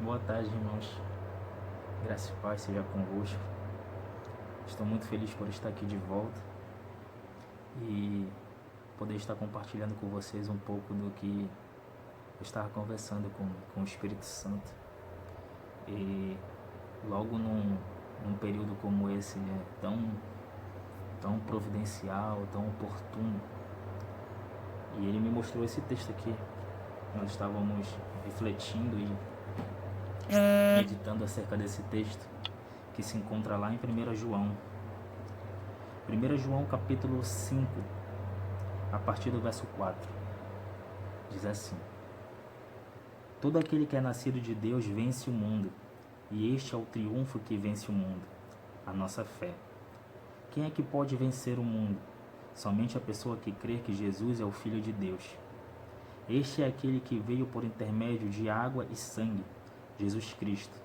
Boa tarde, irmãos. Graça e paz seja convosco. Estou muito feliz por estar aqui de volta e poder estar compartilhando com vocês um pouco do que eu estava conversando com o Espírito Santo. E logo num período como esse, tão providencial, tão oportuno, e ele me mostrou esse texto aqui. Nós estávamos refletindo e meditando acerca desse texto que se encontra lá em 1 João. 1 João capítulo 5, a partir do verso 4, diz assim: Todo aquele que é nascido de Deus vence o mundo, e este é o triunfo que vence o mundo, a nossa fé. Quem é que pode vencer o mundo? Somente a pessoa que crê que Jesus é o Filho de Deus. Este é aquele que veio por intermédio de água e sangue, Jesus Cristo,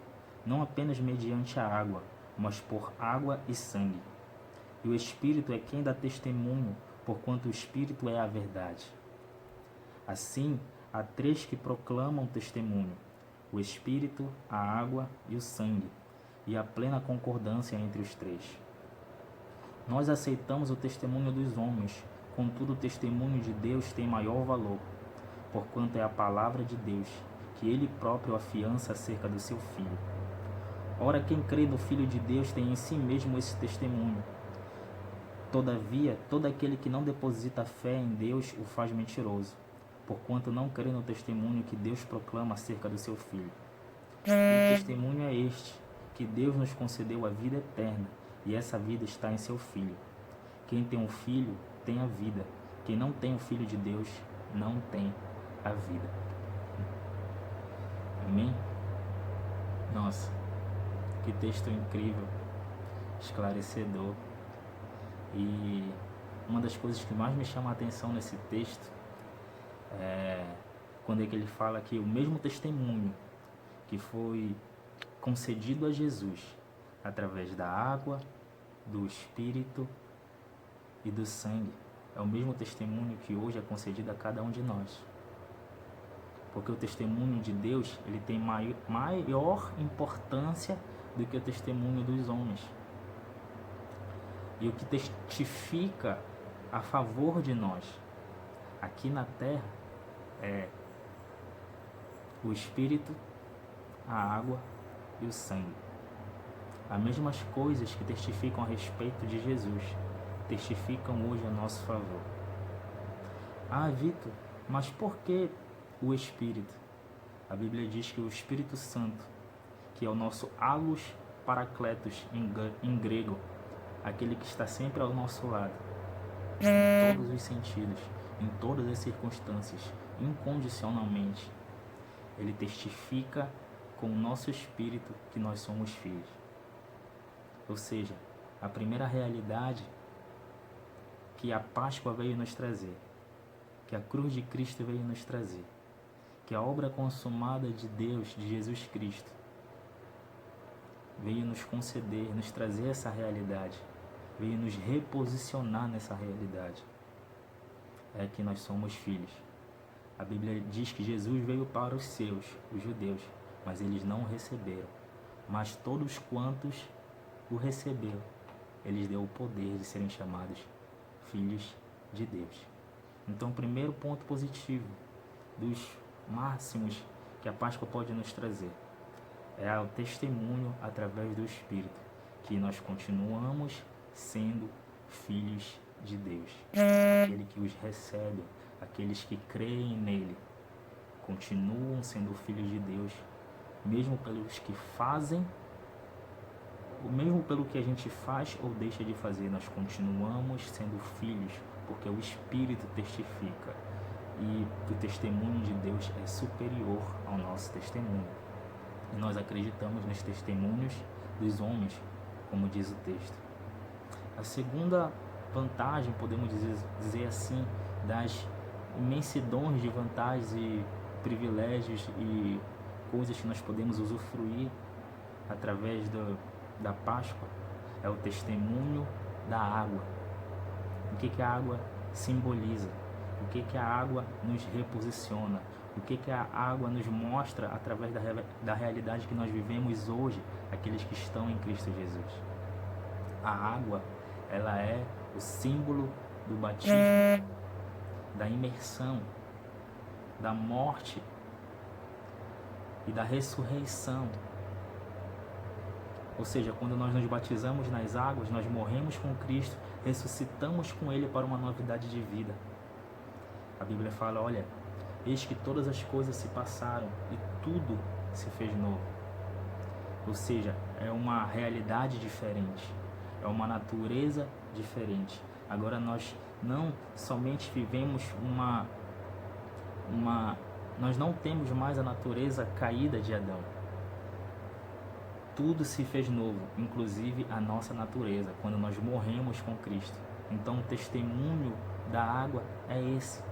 não apenas mediante a água, mas por água e sangue. E o Espírito é quem dá testemunho, porquanto o Espírito é a verdade. Assim, há três que proclamam testemunho: o Espírito, a água e o sangue, e há plena concordância entre os três. Nós aceitamos o testemunho dos homens, contudo o testemunho de Deus tem maior valor, porquanto é a palavra de Deus, que ele próprio afiança acerca do seu Filho. Ora, quem crê no Filho de Deus tem em si mesmo esse testemunho. Todavia, todo aquele que não deposita fé em Deus o faz mentiroso, porquanto não crê no testemunho que Deus proclama acerca do seu Filho. E o testemunho é este, que Deus nos concedeu a vida eterna, e essa vida está em seu Filho. Quem tem um Filho tem a vida. Quem não tem o Filho de Deus não tem a vida. Amém? Nossa, que texto incrível, esclarecedor. E uma das coisas que mais me chama a atenção nesse texto é quando é que ele fala que o mesmo testemunho que foi concedido a Jesus através da água, do Espírito e do sangue é o mesmo testemunho que hoje é concedido a cada um de nós. Porque o testemunho de Deus, ele tem maior importância do que o testemunho dos homens. E o que testifica a favor de nós aqui na terra é o Espírito, a água e o sangue. As mesmas coisas que testificam a respeito de Jesus testificam hoje a nosso favor. Ah, Vitor, mas por que o Espírito? A Bíblia diz que o Espírito Santo, que é o nosso allos parakletos em grego, aquele que está sempre ao nosso lado, em todos os sentidos, em todas as circunstâncias, incondicionalmente, ele testifica com o nosso espírito que nós somos filhos. Ou seja, a primeira realidade que a Páscoa veio nos trazer, que a cruz de Cristo veio nos trazer, que a obra consumada de Deus, de Jesus Cristo, veio nos conceder, nos trazer essa realidade, veio nos reposicionar nessa realidade, é que nós somos filhos. A Bíblia diz que Jesus veio para os seus, os judeus, mas eles não o receberam. Mas todos quantos o receberam, eles deu o poder de serem chamados filhos de Deus. Então, o primeiro ponto positivo dos máximos que a Páscoa pode nos trazer é o testemunho através do Espírito, que nós continuamos sendo filhos de Deus. Aquele que os recebe, aqueles que creem nele, continuam sendo filhos de Deus, mesmo pelos que fazem, ou mesmo pelo que a gente faz ou deixa de fazer, nós continuamos sendo filhos, porque o Espírito testifica, e o testemunho de Deus é superior ao nosso testemunho. E nós acreditamos nos testemunhos dos homens, como diz o texto. A segunda vantagem, podemos dizer assim, das imensidões de vantagens e privilégios e coisas que nós podemos usufruir através da Páscoa, é o testemunho da água. O que a água simboliza? O que a água nos reposiciona? O que a água nos mostra através da realidade que nós vivemos hoje, aqueles que estão em Cristo Jesus? A água, ela é o símbolo do batismo, da imersão, da morte e da ressurreição. Ou seja, quando nós nos batizamos nas águas, nós morremos com Cristo, ressuscitamos com Ele para uma novidade de vida. A Bíblia fala, olha, eis que todas as coisas se passaram e tudo se fez novo. Ou seja, é uma realidade diferente, é uma natureza diferente. Agora nós não somente vivemos nós não temos mais a natureza caída de Adão. Tudo se fez novo, inclusive a nossa natureza, quando nós morremos com Cristo. Então o testemunho da água é esse,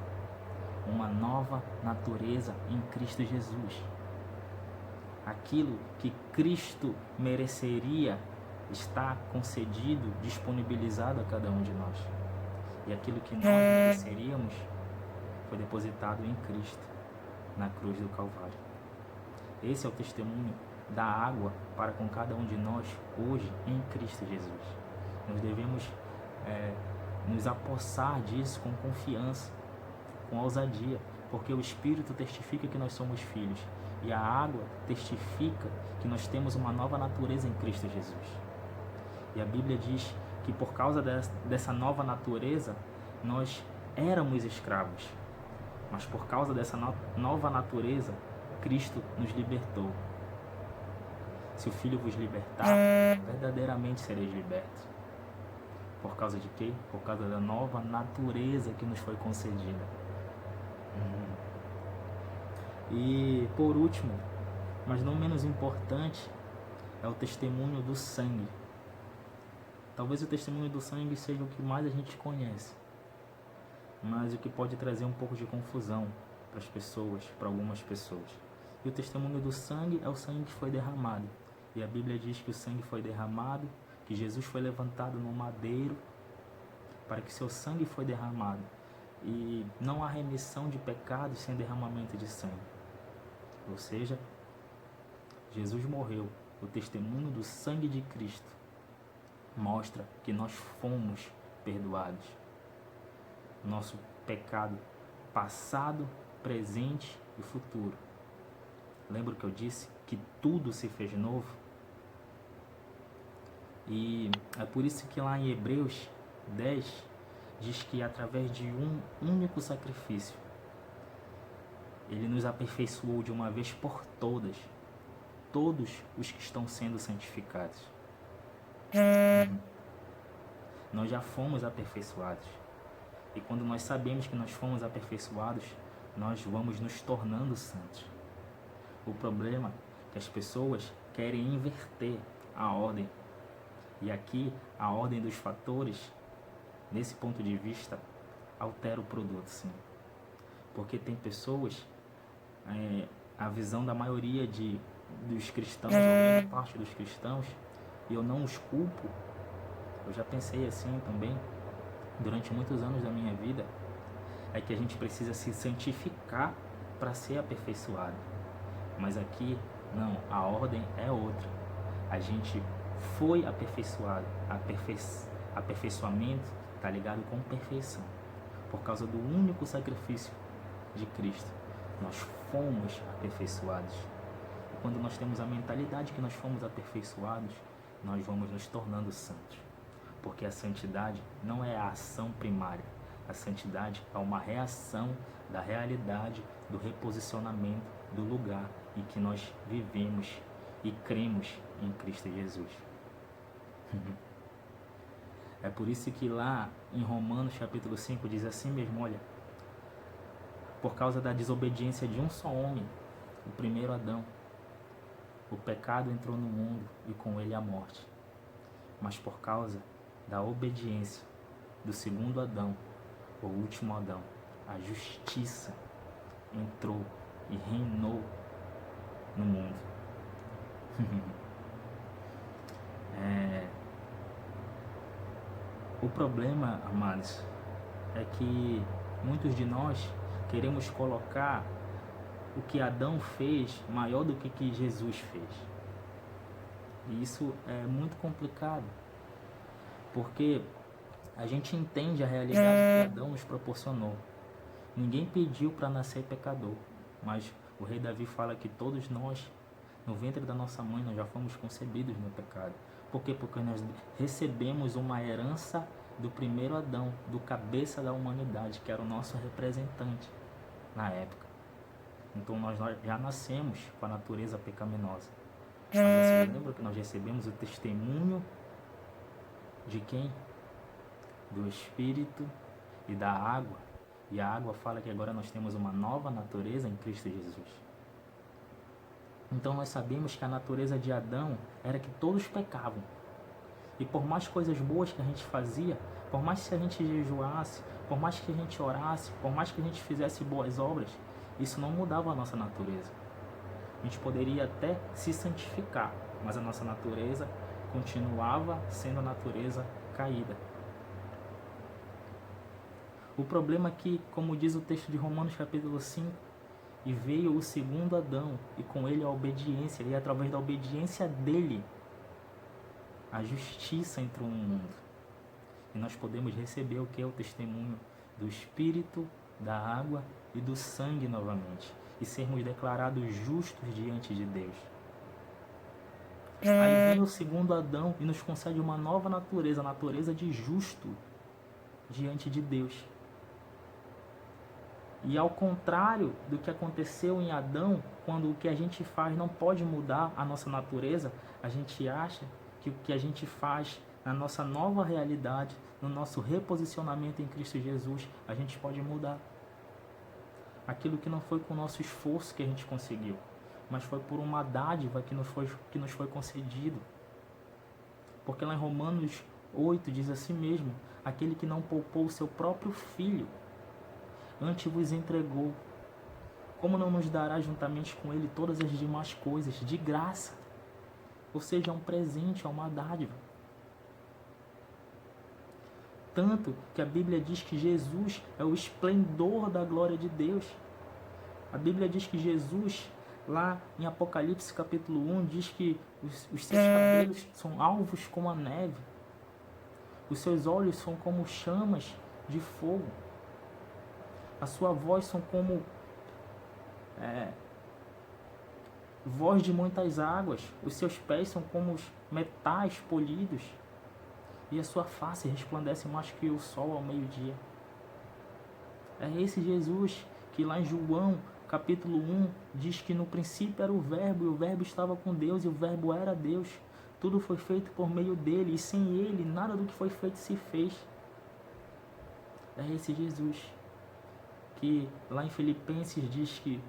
uma nova natureza em Cristo Jesus. Aquilo que Cristo mereceria está concedido, disponibilizado a cada um de nós. E aquilo que nós mereceríamos foi depositado em Cristo, na cruz do Calvário. Esse é o testemunho da água para com cada um de nós hoje em Cristo Jesus. Nós devemos nos apossar disso com confiança, com ousadia, porque o Espírito testifica que nós somos filhos e a água testifica que nós temos uma nova natureza em Cristo Jesus. E a Bíblia diz que por causa dessa nova natureza nós éramos escravos, mas por causa dessa nova natureza Cristo nos libertou. Se o Filho vos libertar, verdadeiramente sereis libertos. Por causa de quê? Por causa da nova natureza que nos foi concedida. E por último, mas não menos importante, é o testemunho do sangue. Talvez o testemunho do sangue seja o que mais a gente conhece, mas o que pode trazer um pouco de confusão para as pessoas, para algumas pessoas. E o testemunho do sangue é o sangue que foi derramado. E a Bíblia diz que o sangue foi derramado, que Jesus foi levantado no madeiro, para que seu sangue foi derramado. E não há remissão de pecados sem derramamento de sangue. Ou seja, Jesus morreu. O testemunho do sangue de Cristo mostra que nós fomos perdoados. Nosso pecado passado, presente e futuro. Lembra que eu disse que tudo se fez novo? E é por isso que lá em Hebreus 10 diz que através de um único sacrifício Ele nos aperfeiçoou de uma vez por todas, todos os que estão sendo santificados. Nós já fomos aperfeiçoados. E quando nós sabemos que nós fomos aperfeiçoados, nós vamos nos tornando santos. O problema é que as pessoas querem inverter a ordem. E aqui a ordem dos fatores, nesse ponto de vista, altera o produto, sim. Porque tem pessoas, a visão da maioria dos cristãos, ou grande parte dos cristãos, e eu não os culpo, eu já pensei assim também, durante muitos anos da minha vida, é que a gente precisa se santificar para ser aperfeiçoado. Mas aqui, não, a ordem é outra. A gente foi aperfeiçoado. Aperfeiçoamento está ligado com perfeição. Por causa do único sacrifício de Cristo, nós fomos aperfeiçoados. E quando nós temos a mentalidade que nós fomos aperfeiçoados, nós vamos nos tornando santos. Porque a santidade não é a ação primária. A santidade é uma reação da realidade, do reposicionamento, do lugar em que nós vivemos e cremos em Cristo Jesus. É por isso que lá em Romanos capítulo 5 diz assim mesmo, olha, por causa da desobediência de um só homem, o primeiro Adão, o pecado entrou no mundo e com ele a morte. Mas por causa da obediência do segundo Adão, o último Adão, a justiça entrou e reinou no mundo. O problema, amados, é que muitos de nós queremos colocar o que Adão fez maior do que Jesus fez. E isso é muito complicado, porque a gente entende a realidade que Adão nos proporcionou. Ninguém pediu para nascer pecador, mas o rei Davi fala que todos nós, no ventre da nossa mãe, nós já fomos concebidos no pecado. Por quê? Porque nós recebemos uma herança do primeiro Adão, do cabeça da humanidade, que era o nosso representante na época. Então nós já nascemos com a natureza pecaminosa. Mas você lembra que nós recebemos o testemunho de quem? Do Espírito e da água. E a água fala que agora nós temos uma nova natureza em Cristo Jesus. Então nós sabemos que a natureza de Adão era que todos pecavam. E por mais coisas boas que a gente fazia, por mais que a gente jejuasse, por mais que a gente orasse, por mais que a gente fizesse boas obras, isso não mudava a nossa natureza. A gente poderia até se santificar, mas a nossa natureza continuava sendo a natureza caída. O problema é que, como diz o texto de Romanos capítulo 5, e veio o segundo Adão, e com ele a obediência, e através da obediência dele, a justiça entrou no mundo. E nós podemos receber o que é o testemunho do Espírito, da água e do sangue novamente, e sermos declarados justos diante de Deus. Aí vem o segundo Adão e nos concede uma nova natureza, a natureza de justo diante de Deus. E ao contrário do que aconteceu em Adão, quando o que a gente faz não pode mudar a nossa natureza, a gente acha que o que a gente faz na nossa nova realidade, no nosso reposicionamento em Cristo Jesus, a gente pode mudar. Aquilo que não foi com o nosso esforço que a gente conseguiu, mas foi por uma dádiva que nos foi concedido. Porque lá em Romanos 8 diz assim mesmo: aquele que não poupou o seu próprio filho, antes vos entregou, como não nos dará juntamente com ele todas as demais coisas, de graça? Ou seja, é um presente, é uma dádiva. Tanto que a Bíblia diz que Jesus é o esplendor da glória de Deus. A Bíblia diz que Jesus, lá em Apocalipse capítulo 1, diz que os seus cabelos são alvos como a neve. Os seus olhos são como chamas de fogo. A sua voz são como voz de muitas águas. Os seus pés são como os metais polidos. E a sua face resplandece mais que o sol ao meio-dia. É esse Jesus que lá em João capítulo 1 diz que no princípio era o Verbo, e o Verbo estava com Deus, e o Verbo era Deus. Tudo foi feito por meio dele, e sem ele nada do que foi feito se fez. É esse Jesus que lá em Filipenses diz que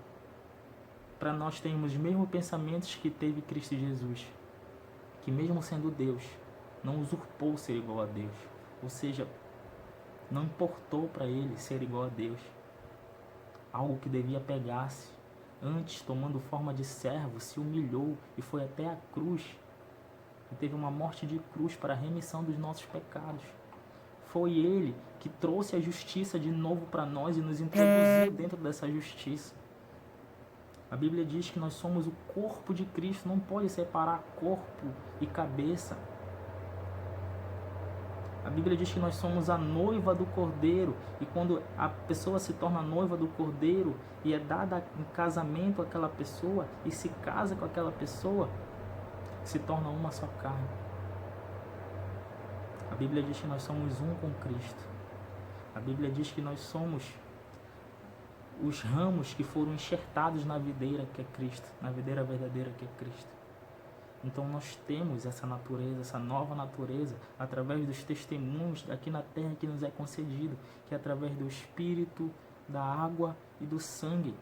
para nós termos os mesmos pensamentos que teve Cristo Jesus, que mesmo sendo Deus, não usurpou ser igual a Deus, ou seja, não importou para ele ser igual a Deus, algo que devia pegar-se. Antes, tomando forma de servo, se humilhou e foi até a cruz, e teve uma morte de cruz para a remissão dos nossos pecados. Foi ele que trouxe a justiça de novo para nós e nos introduziu dentro dessa justiça. A Bíblia diz que nós somos o corpo de Cristo, não pode separar corpo e cabeça. A Bíblia diz que nós somos a noiva do Cordeiro, e quando a pessoa se torna noiva do Cordeiro e é dada em casamento àquela pessoa e se casa com aquela pessoa, se torna uma só carne. A Bíblia diz que nós somos um com Cristo. A Bíblia diz que nós somos os ramos que foram enxertados na videira que é Cristo, na videira verdadeira que é Cristo. Então nós temos essa natureza, essa nova natureza, através dos testemunhos aqui na terra que nos é concedido, que é através do Espírito, da água e do sangue.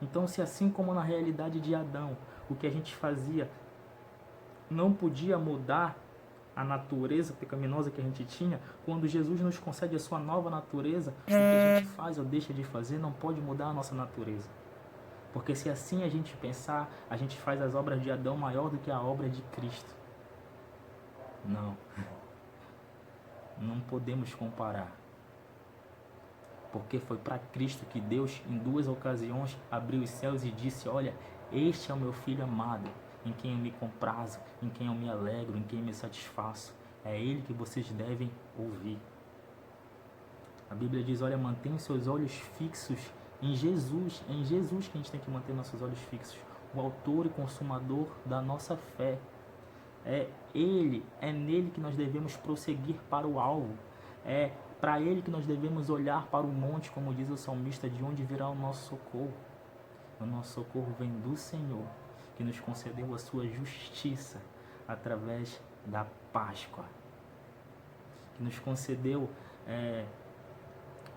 Então, se assim como na realidade de Adão, o que a gente fazia não podia mudar a natureza pecaminosa que a gente tinha, quando Jesus nos concede a sua nova natureza, o que a gente faz ou deixa de fazer não pode mudar a nossa natureza. Porque se assim a gente pensar, a gente faz as obras de Adão maior do que a obra de Cristo. Não. Não podemos comparar. Porque foi para Cristo que Deus, em 2 ocasiões, abriu os céus e disse: olha, este é o meu Filho amado, em quem eu me comprazo, em quem eu me alegro, em quem me satisfaço. É Ele que vocês devem ouvir. A Bíblia diz: olha, mantenha os seus olhos fixos em Jesus. É em Jesus que a gente tem que manter nossos olhos fixos. O autor e consumador da nossa fé. É Ele, é nele que nós devemos prosseguir para o alvo. É para Ele que nós devemos olhar para o monte, como diz o salmista, de onde virá o nosso socorro. O nosso socorro vem do Senhor, que nos concedeu a sua justiça através da Páscoa. Que nos concedeu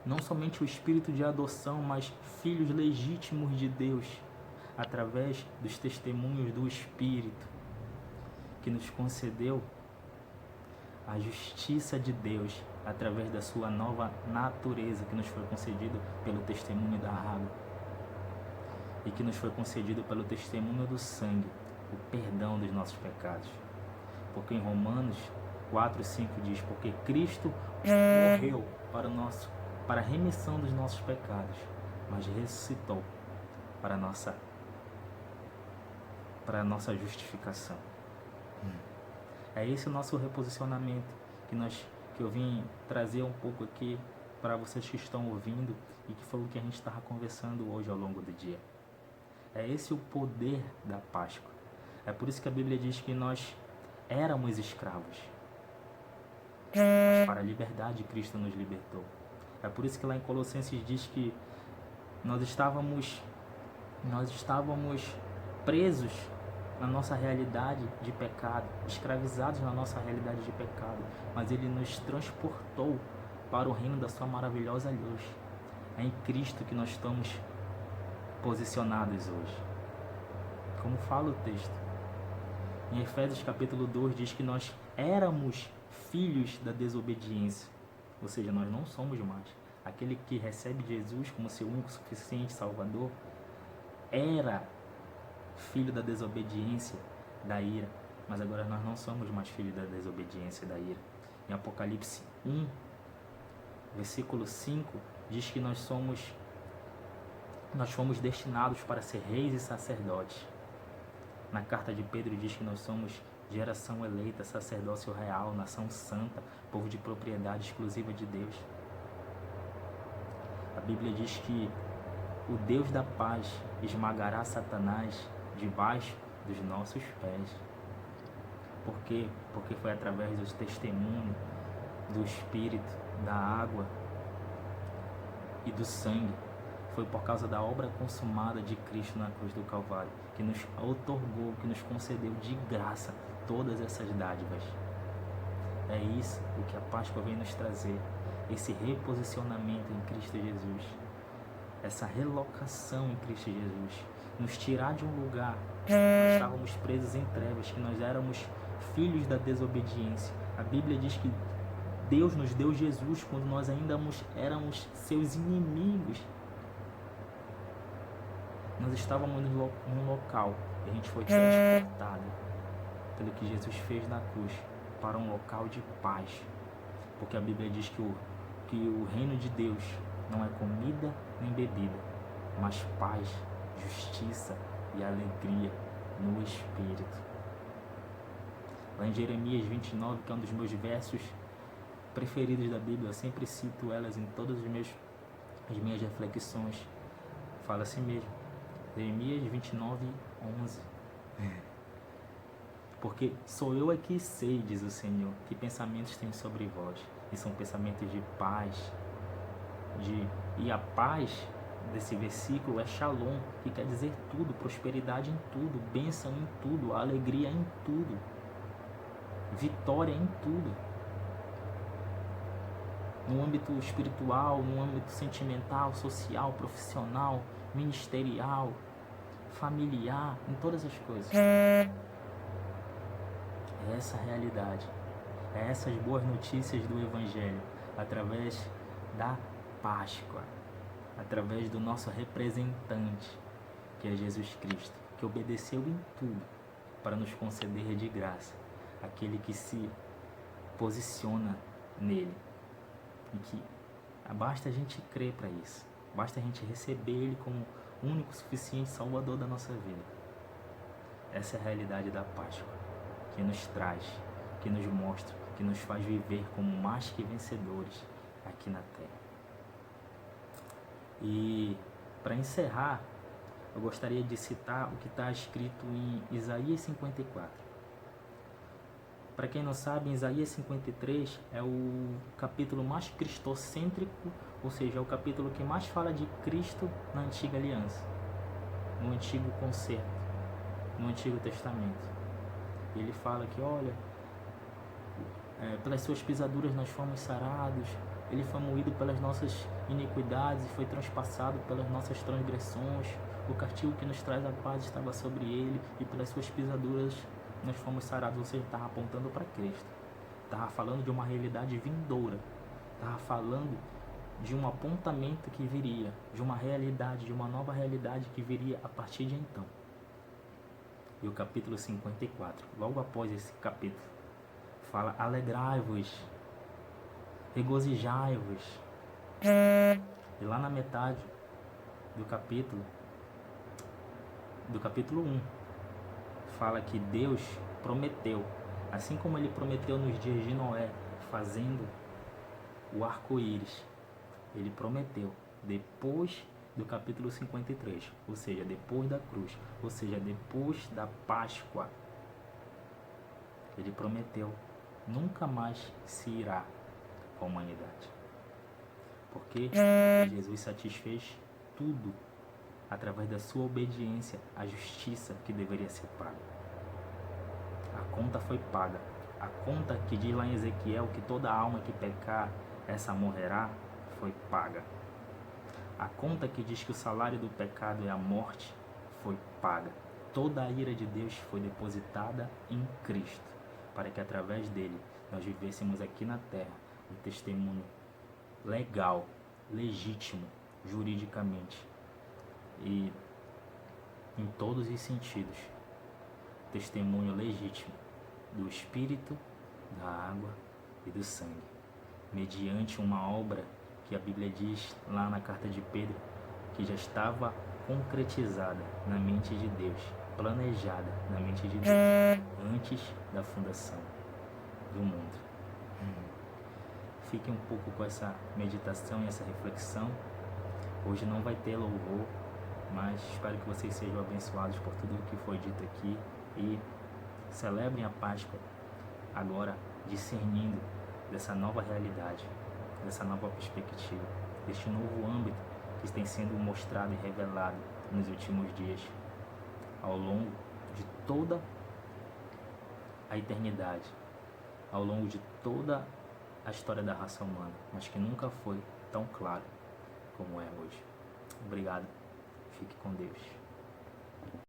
não somente o espírito de adoção, mas filhos legítimos de Deus, através dos testemunhos do Espírito, que nos concedeu a justiça de Deus, através da sua nova natureza, que nos foi concedido pelo testemunho da água, e que nos foi concedido pelo testemunho do sangue, o perdão dos nossos pecados. Porque em Romanos 4:5 diz: porque Cristo morreu para a remissão dos nossos pecados, mas ressuscitou para a nossa justificação. É esse o nosso reposicionamento que eu vim trazer um pouco aqui para vocês que estão ouvindo, e que foi o que a gente estava conversando hoje ao longo do dia. É esse o poder da Páscoa. É por isso que a Bíblia diz que nós éramos escravos, mas para a liberdade Cristo nos libertou. É por isso que lá em Colossenses diz que nós estávamos presos na nossa realidade de pecado, escravizados na nossa realidade de pecado, mas Ele nos transportou para o reino da sua maravilhosa luz. É em Cristo que nós estamos posicionados hoje. Como fala o texto, em Efésios capítulo 2 diz que nós éramos filhos da desobediência, ou seja, nós não somos mais. Aquele que recebe Jesus como seu único suficiente Salvador era filho da desobediência, da ira, mas agora nós não somos mais filhos da desobediência e da ira. Em Apocalipse 1, versículo 5, diz que nós fomos destinados para ser reis e sacerdotes. Na carta de Pedro diz que nós somos geração eleita, sacerdócio real, nação santa, povo de propriedade exclusiva de Deus. A Bíblia diz que o Deus da paz esmagará Satanás debaixo dos nossos pés. Por quê? Porque foi através do testemunho do Espírito, da água e do sangue. Foi por causa da obra consumada de Cristo na cruz do Calvário que nos outorgou, que nos concedeu de graça todas essas dádivas. É isso o que a Páscoa vem nos trazer, esse reposicionamento em Cristo Jesus, essa relocação em Cristo Jesus, nos tirar de um lugar que nós estávamos presos em trevas, que nós éramos filhos da desobediência. A Bíblia diz que Deus nos deu Jesus quando nós ainda éramos seus inimigos. Nós estávamos num local e a gente foi transportado pelo que Jesus fez na cruz para um local de paz. Porque a Bíblia diz que o reino de Deus não é comida nem bebida, mas paz, justiça e alegria no Espírito. Lá em Jeremias 29, que é um dos meus versos preferidos da Bíblia, eu sempre cito elas em todas as minhas reflexões, fala assim mesmo, Jeremias 29, 11. Porque sou eu aqui sei, diz o Senhor, que pensamentos tenho sobre vós, e são pensamentos de paz, e a paz desse versículo é Shalom, que quer dizer tudo, prosperidade em tudo, bênção em tudo, alegria em tudo, vitória em tudo. No âmbito espiritual, no âmbito sentimental, social, profissional, ministerial, familiar, em todas as coisas. É essa a realidade, é essas boas notícias do Evangelho, através da Páscoa, através do nosso representante, que é Jesus Cristo, que obedeceu em tudo para nos conceder de graça, aquele que se posiciona nele, e que Basta a gente crer para isso. Basta a gente receber Ele como único, suficiente Salvador da nossa vida. Essa é a realidade da Páscoa, que nos traz, que nos mostra, que nos faz viver como mais que vencedores aqui na Terra. E para encerrar, eu gostaria de citar o que está escrito em Isaías 54. Para quem não sabe, Isaías 53 é o capítulo mais cristocêntrico, ou seja, é o capítulo que mais fala de Cristo na Antiga Aliança, no Antigo Concerto, no Antigo Testamento. Ele fala que, olha, pelas suas pisaduras nós fomos sarados, ele foi moído pelas nossas iniquidades e foi transpassado pelas nossas transgressões, o castigo que nos traz a paz estava sobre ele e pelas suas pisaduras nós fomos sarados. Ou seja, estava apontando para Cristo, estava falando de uma realidade vindoura, estava falando de um apontamento que viria, de uma realidade, de uma nova realidade que viria a partir de então. E o capítulo 54, logo após esse capítulo, fala: alegrai-vos, regozijai-vos. E lá na metade do capítulo 1, fala que Deus prometeu, assim como ele prometeu nos dias de Noé, fazendo o arco-íris, ele prometeu depois do capítulo 53, ou seja, depois da cruz, ou seja, depois da Páscoa, ele prometeu nunca mais se irá com a humanidade. Porque Jesus satisfez tudo através da sua obediência à justiça que deveria ser paga. A conta foi paga. A conta que diz lá em Ezequiel que toda alma que pecar, essa morrerá, foi paga. A conta que diz que o salário do pecado é a morte, foi paga. Toda a ira de Deus foi depositada em Cristo, para que através dele nós vivêssemos aqui na terra um testemunho legal, legítimo, juridicamente e em todos os sentidos, testemunho legítimo do Espírito, da água e do sangue, mediante uma obra que a Bíblia diz lá na carta de Pedro que já estava concretizada na mente de Deus, planejada na mente de Deus antes da fundação do mundo. Fique um pouco com essa meditação e essa reflexão. Hoje não vai ter louvor, mas espero que vocês sejam abençoados por tudo o que foi dito aqui e celebrem a Páscoa agora discernindo dessa nova realidade, dessa nova perspectiva, deste novo âmbito que tem sendo mostrado e revelado nos últimos dias, ao longo de toda a eternidade, ao longo de toda a história da raça humana, mas que nunca foi tão claro como é hoje. Obrigado. Fique com Deus.